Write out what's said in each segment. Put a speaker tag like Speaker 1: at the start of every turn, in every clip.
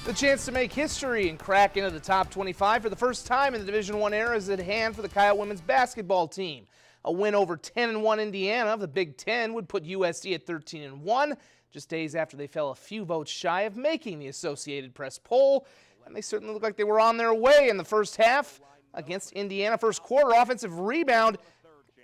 Speaker 1: The chance to make history and crack into the top 25 for the first time in the Division I era is at hand for the Coyote women's basketball team. A win over 10-1 Indiana of the Big Ten would put USD at 13-1, just days after they fell a few votes shy of making the Associated Press poll. And they certainly looked like they were on their way in the first half against Indiana. First quarter offensive rebound.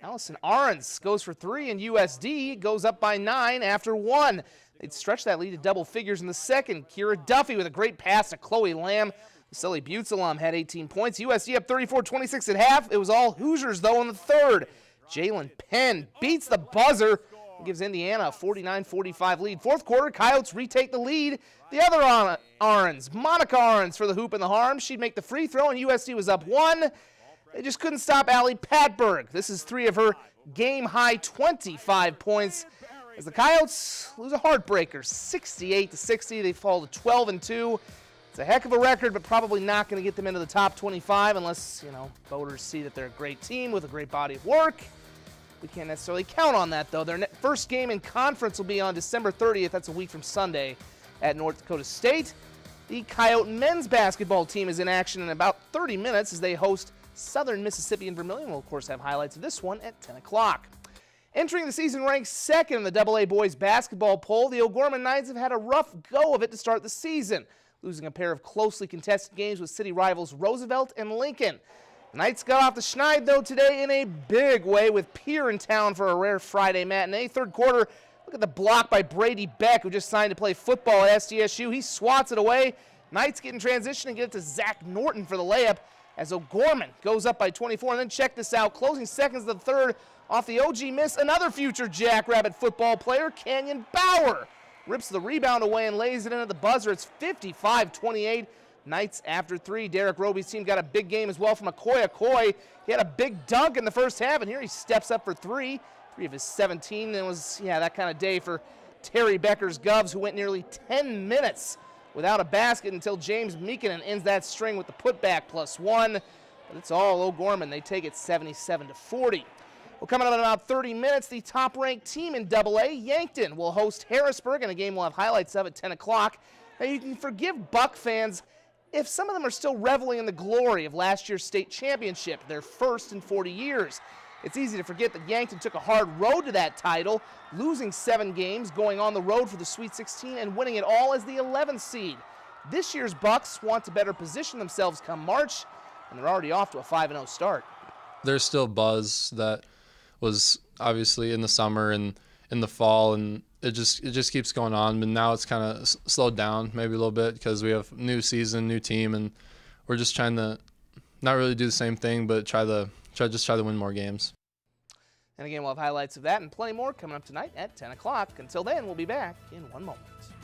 Speaker 1: Allison Ahrens goes for three, and USD goes up by 9 after 1. They'd stretch that lead to double figures in the second. Kira Duffy with a great pass to Chloe Lamb. The Sully Buttes alum had 18 points. USD up 34-26 at half. It was all Hoosiers, though, in the third. Jalen Penn beats the buzzer and gives Indiana a 49-45 lead. Fourth quarter, Coyotes retake the lead. The other Ahrens, Monica Ahrens for the hoop and the harm. She'd make the free throw, and USD was up 1. They just couldn't stop Allie Patberg. This is 3 of her game-high 25 points. As the Coyotes lose a heartbreaker, 68-60. They fall to 12-2. It's a heck of a record, but probably not going to get them into the top 25 unless, voters see that they're a great team with a great body of work. We can't necessarily count on that, though. Their first game in conference will be on December 30th. That's a week from Sunday at North Dakota State. The Coyote men's basketball team is in action in about 30 minutes as they host Southern Mississippi and Vermilion. We'll, of course, have highlights of this one at 10 o'clock. Entering the season ranked second in the AA boys basketball poll, the O'Gorman Knights have had a rough go of it to start the season, losing a pair of closely contested games with city rivals Roosevelt and Lincoln. Knights got off the schneid, though, today in a big way with Pierre in town for a rare Friday matinee. Third quarter, look at the block by Brady Beck, who just signed to play football at SDSU. He swats it away. Knights get in transition and get it to Zach Norton for the layup as O'Gorman goes up by 24. And then check this out, closing seconds of the third, off the OG miss, another future Jackrabbit football player, Canyon Bauer, rips the rebound away and lays it into the buzzer. It's 55-28. Knights after 3. Derek Roby's team got a big game as well from Okoye. He had a big dunk in the first half, and here he steps up for 3 of his 17. It was, that kind of day for Terry Becker's Govs, who went nearly 10 minutes without a basket until James Meekinen ends that string with the putback +1. But it's all O'Gorman. They take it 77-40. Well, coming up in about 30 minutes, the top-ranked team in AA, Yankton, will host Harrisburg in a game we'll have highlights of at 10 o'clock. Now, you can forgive Buck fans if some of them are still reveling in the glory of last year's state championship, their first in 40 years. It's easy to forget that Yankton took a hard road to that title, losing 7 games, going on the road for the Sweet 16, and winning it all as the 11th seed. This year's Bucks want to better position themselves come March, and they're already off to a 5-0 start.
Speaker 2: There's still buzz that was obviously in the summer and in the fall, and it just keeps going on. But now it's kind of slowed down maybe a little bit because we have new season, new team, and we're just trying to not really do the same thing, but try to win more games.
Speaker 1: And again, we'll have highlights of that and plenty more coming up tonight at 10 o'clock. Until then, we'll be back in one moment.